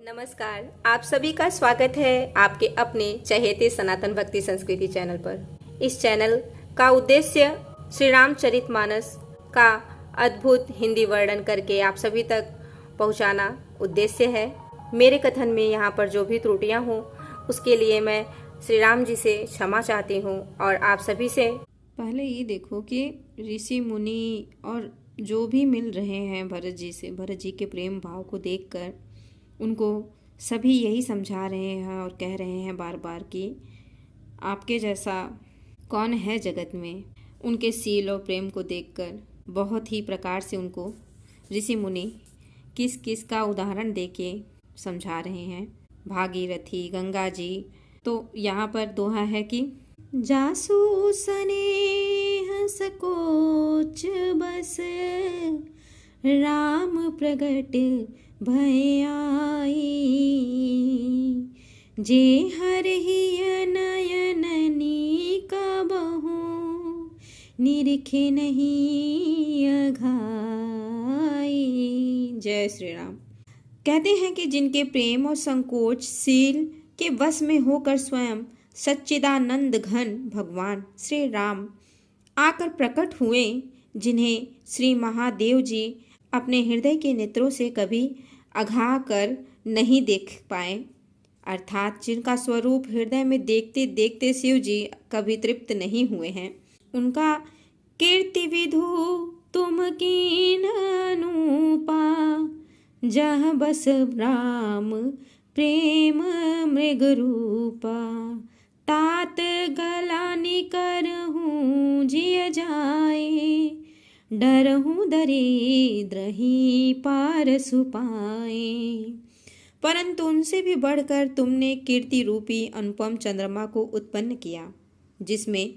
नमस्कार, आप सभी का स्वागत है आपके अपने चहेते सनातन भक्ति संस्कृति चैनल पर। इस चैनल का उद्देश्य श्री रामचरितमानस का अद्भुत हिंदी वर्णन करके आप सभी तक पहुंचाना उद्देश्य है। मेरे कथन में यहाँ पर जो भी त्रुटियाँ हों उसके लिए मैं श्री राम जी से क्षमा चाहती हूँ और आप सभी से। पहले ये देखो कि ऋषि मुनि और जो भी मिल रहे हैं भरत जी से, भरत जी के प्रेम भाव को देखकर उनको सभी यही समझा रहे हैं और कह रहे हैं बार बार कि आपके जैसा कौन है जगत में। उनके शील और प्रेम को देखकर बहुत ही प्रकार से उनको ऋषि मुनि किस किस का उदाहरण देके समझा रहे हैं। भागीरथी, गंगा जी। तो यहाँ पर दोहा है कि जासु स्नेह सकोच बस राम प्रगट भय आई, जे हरहि नयन नीक बहु निरखे नहीं अघाई। जय श्री राम। कहते हैं कि जिनके प्रेम और संकोच शील के वश में होकर स्वयं सच्चिदानंद घन भगवान श्री राम आकर प्रकट हुए, जिन्हें श्री महादेव जी अपने हृदय के नेत्रों से कभी अघा कर नहीं देख पाए, अर्थात जिनका स्वरूप हृदय में देखते देखते शिव जी कभी तृप्त नहीं हुए हैं। उनका कीर्ति विधु तुम कीन अनुपा, जह बस राम प्रेम मृग रूपा, तात गला निकर हूँ जिय जाए, डरहूँ दरिद्र ही पार सुपाए। परंतु उनसे भी बढ़कर तुमने कीर्ति रूपी अनुपम चंद्रमा को उत्पन्न किया, जिसमें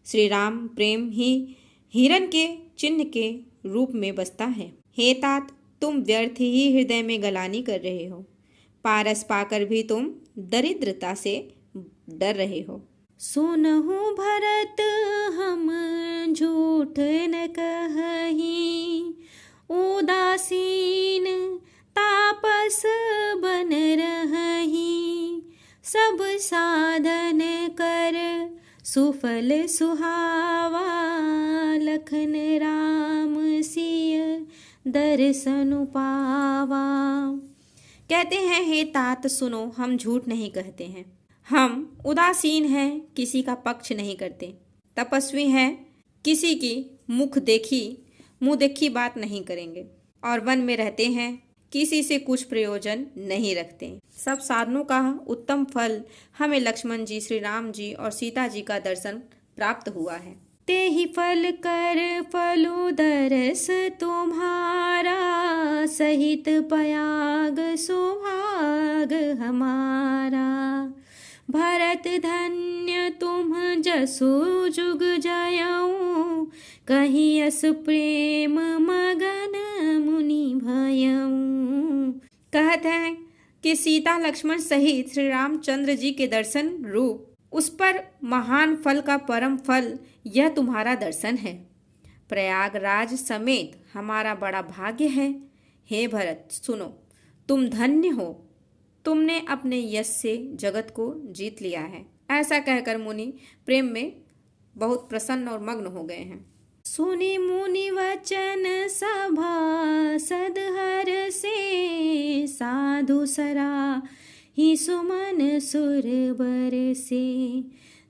श्री राम प्रेम ही हिरण के चिन्ह के रूप में बसता है। हे तात, तुम व्यर्थ ही हृदय में गलानी कर रहे हो, पारस पाकर भी तुम दरिद्रता से डर रहे हो। सुनहु भरत हम झूठ न कही, उदासीन तापस बन रही, सब साधन कर सुफल सुहावा, लखन राम सिय दर्शन पावा। कहते हैं हे तात सुनो, हम झूठ नहीं कहते हैं, हम उदासीन हैं, किसी का पक्ष नहीं करते, तपस्वी हैं, किसी की मुंह देखी बात नहीं करेंगे, और वन में रहते हैं, किसी से कुछ प्रयोजन नहीं रखते। सब साधनों का उत्तम फल हमें लक्ष्मण जी, श्री राम जी और सीता जी का दर्शन प्राप्त हुआ है। ते ही फल कर फलो दरस तुम्हारा, सहित पयाग सुभाग हमारा, भरत धन्य तुम जसु जुग जयऊ, कहीं अस प्रेम मगन मुनि भयऊ। कहते हैं कि सीता लक्ष्मण सहित श्री रामचंद्र जी के दर्शन रूप उस पर महान फल का परम फल यह तुम्हारा दर्शन है। प्रयागराज समेत हमारा बड़ा भाग्य है। हे भरत सुनो, तुम धन्य हो, तुमने अपने यश से जगत को जीत लिया है। ऐसा कहकर मुनि प्रेम में बहुत प्रसन्न और मग्न हो गए हैं। सुनि मुनि वचन सभा सदहर से, साधु सरा ही सुमन सुर बरसे,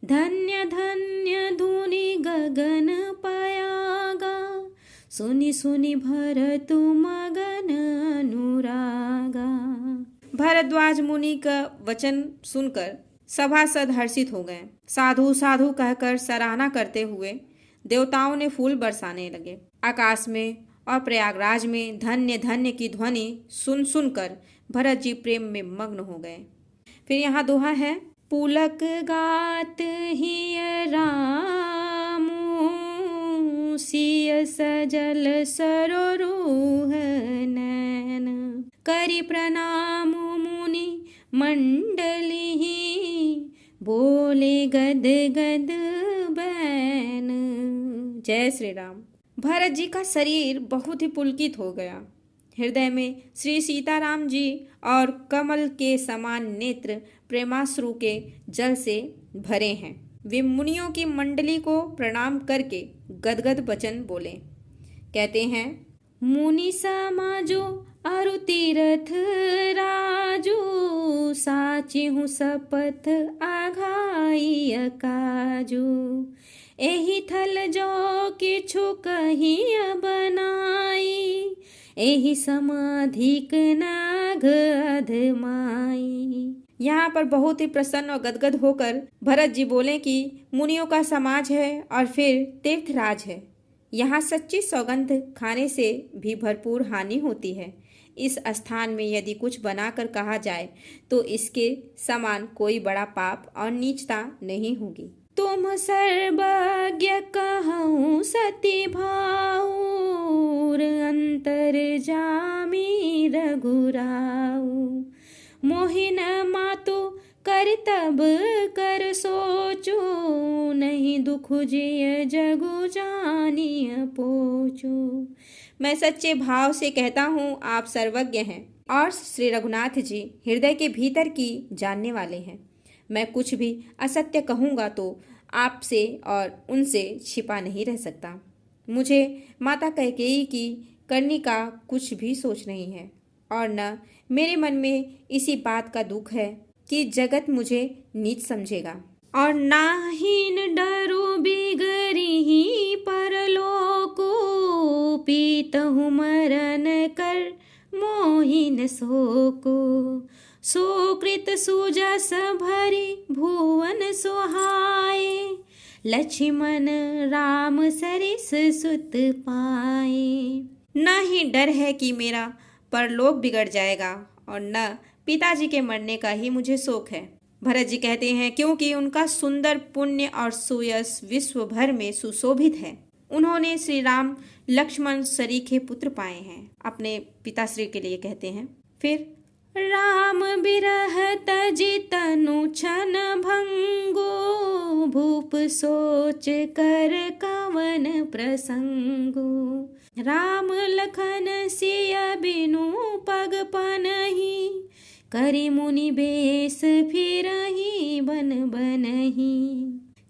धन्य धन्य धुनि गगन पयागा, सुनि सुनि भरत मगन अनुरागा। भरद्वाज मुनि का वचन सुनकर सभासद हर्षित हो गए। साधु साधु कहकर सराहना करते हुए देवताओं ने फूल बरसाने लगे। आकाश में और प्रयागराज में धन्य धन्य की ध्वनि सुन सुनकर भरत जी प्रेम में मग्न हो गए। फिर यहाँ दोहा है, पुलक गात हिय रामु, सिय सजल सरोरुह नैन, करि प्रणाम मुनि मंडली, बोले गद गद बैन। जय श्री राम। भरत जी का शरीर बहुत ही पुलकित हो गया। हृदय में श्री सीताराम जी और कमल के समान नेत्र प्रेमाश्रु के जल से भरे हैं। वे मुनियों की मंडली को प्रणाम करके गदगद वचन बोले। कहते हैं, मुनि समाजो अरु तीरथ राजू, साची हूँ सपथ आघाई काजू। एही थल जो किछु कहिया बनाई, एही समाधिक नाग अधमाई। यहाँ पर बहुत ही प्रसन्न और गदगद होकर भरत जी बोले कि मुनियों का समाज है और फिर तीर्थराज है। यहाँ सच्ची सौगंध खाने से भी भरपूर हानि होती है। इस स्थान में यदि कुछ बनाकर कहा जाए तो इसके समान कोई बड़ा पाप और नीचता नहीं होगी। तुम सर्वज्ञ कहूँ सती भाऊर, अंतर जामी रघुराऊ। मोहिन मातु करतब कर सोचो, नहीं दुख जिय जगु जानिय पोचो। मैं सच्चे भाव से कहता हूँ, आप सर्वज्ञ हैं और श्री रघुनाथ जी हृदय के भीतर की जानने वाले हैं। मैं कुछ भी असत्य कहूँगा तो आपसे और उनसे छिपा नहीं रह सकता। मुझे माता कैकेयी की करनी का कुछ भी सोच नहीं है और न मेरे मन में इसी बात का दुख है कि जगत मुझे नीच समझेगा। और नाहीन डरो बिगरी परलोको, पीतहु मरन कर मोहिन सोको। सुकृत सुजस भरी भुवन सुहाए, लक्ष्मण राम सरिस सुत पाए। न ही डर है कि मेरा परलोक बिगड़ जाएगा और न पिताजी के मरने का ही मुझे शोक है। भरत जी कहते हैं, क्योंकि उनका सुंदर पुण्य और सुयश विश्व भर में सुशोभित है। उन्होंने श्री राम लक्ष्मण सरीखे पुत्र पाए हैं। अपने पिताश्री के लिए कहते हैं। फिर राम बिरह तजि तनु छन भंगो, भूप सोच कर कवन प्रसंगो। राम लखन सिय बिनु पग पनहि, करि मुनि बेस फिरहि बन बनहि।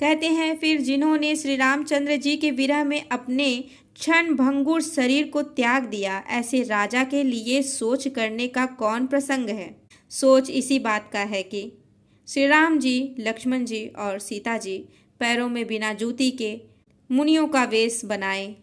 कहते हैं, फिर जिन्होंने श्री रामचंद्र जी के विरह में अपने क्षण भंगुर शरीर को त्याग दिया, ऐसे राजा के लिए सोच करने का कौन प्रसंग है। सोच इसी बात का है कि श्री राम जी, लक्ष्मण जी और सीता जी पैरों में बिना जूती के मुनियों का वेश बनाए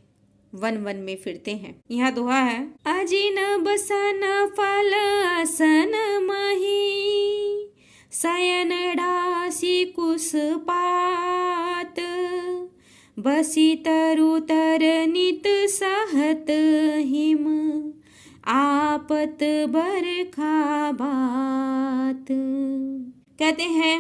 वन वन में फिरते हैं। यह दोहा है, अजिन बसन फल आसन मही, शयन डासी कुश पात। बसी तरु तर नित सहत हिम, आपत बरखा बात। कहते हैं,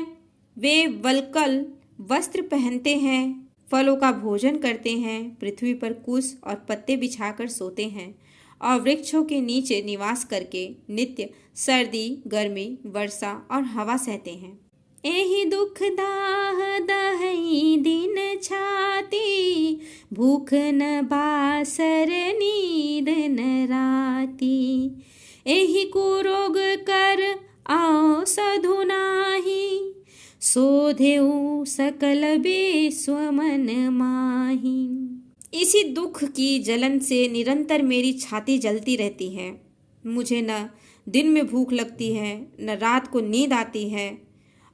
वे वल्कल वस्त्र पहनते हैं, फलों का भोजन करते हैं, पृथ्वी पर कुश और पत्ते बिछाकर सोते हैं और वृक्षों के नीचे निवास करके नित्य सर्दी, गर्मी, वर्षा और हवा सहते हैं। एहि दुख दाह दहई दिन छाती, भूख न बासर नींद न राती। एहि कुरोग कर आओ साधु नाही, सोधेउ सकल विश्व मन माही। इसी दुख की जलन से निरंतर मेरी छाती जलती रहती है। मुझे न दिन में भूख लगती है, न रात को नींद आती है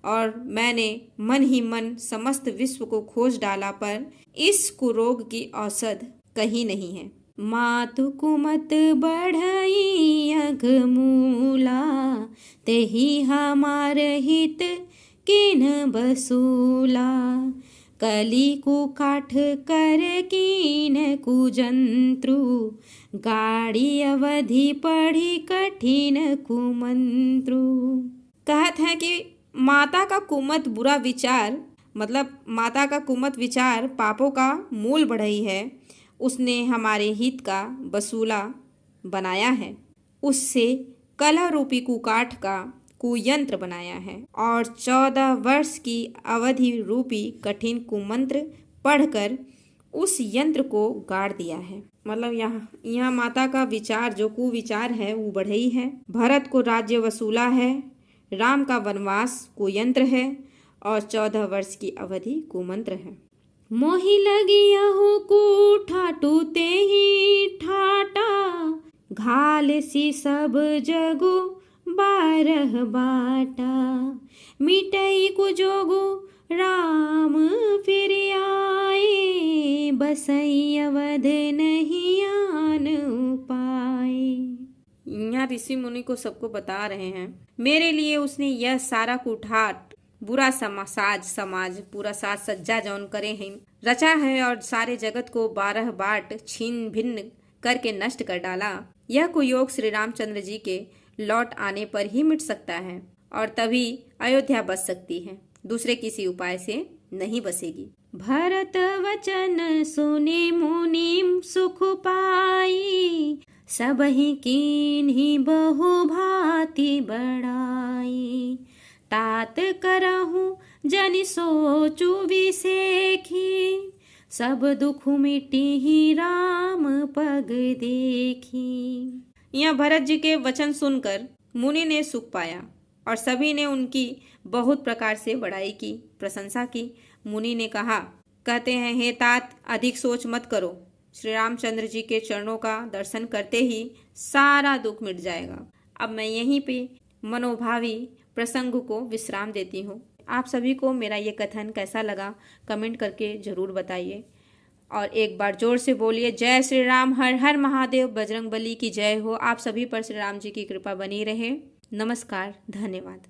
और मैंने मन ही मन समस्त विश्व को खोज डाला, पर इस कुरोग की औषध कहीं नहीं है। मातु कुमत बढ़ई अघ मूला, तेहि हमार हित किन बसूला। कली कुकाठ कर कीन कुजंत्रु, गाड़ी अवधि पढ़ी कठिन कुमंत्रु। कहत है कि माता का कुमत बुरा विचार, मतलब माता का कुमत विचार पापों का मूल बढ़ई है। उसने हमारे हित का बसूला बनाया है, उससे कलह रूपी कुकाठ का कुयंत्र बनाया है और 14 वर्ष की अवधि रूपी कठिन कुमंत्र पढ़कर उस यंत्र को गाड़ दिया है। मतलब यहाँ माता का विचार जो कुविचार है वो बढ़ई है। भरत को राज्य वसूला है, राम का वनवास को यंत्र है और 14 वर्ष की अवधि कुमंत्र है। मोहि लगियहु को ठाटू ते ही ठाटा, घाल सी सब जगु 12 बाटा। मिटई को जोगु राम फिर आए, बसई अवध नहीं आन पाए। यहाँ ऋषि मुनि को सबको बता रहे हैं, मेरे लिए उसने यह सारा कुठाट बुरा समाज पूरा साज सज्जा जौन करे हैं रचा है और सारे जगत को 12 बाट छीन भिन्न करके नष्ट कर डाला। यह कुयोग श्री रामचंद्र जी के लौट आने पर ही मिट सकता है और तभी अयोध्या बस सकती है, दूसरे किसी उपाय से नहीं बसेगी। भरत वचन सुने मुनि सुख पाई, सबहि कीन्ही बहु भांति बढ़ाई। तात करहु जन सोचु विसेखी, सब दुख मिटी राम पग देखी। यहाँ भरत जी के वचन सुनकर मुनि ने सुख पाया और सभी ने उनकी बहुत प्रकार से बड़ाई की, प्रशंसा की। मुनि ने कहते हैं, हे तात, अधिक सोच मत करो, श्री रामचंद्र जी के चरणों का दर्शन करते ही सारा दुख मिट जाएगा। अब मैं यहीं पे मनोभावी प्रसंग को विश्राम देती हूँ। आप सभी को मेरा ये कथन कैसा लगा कमेंट करके जरूर बताइए और एक बार जोर से बोलिए, जय श्री राम, हर हर महादेव, बजरंगबली की जय हो। आप सभी पर श्री राम जी की कृपा बनी रहे। नमस्कार, धन्यवाद।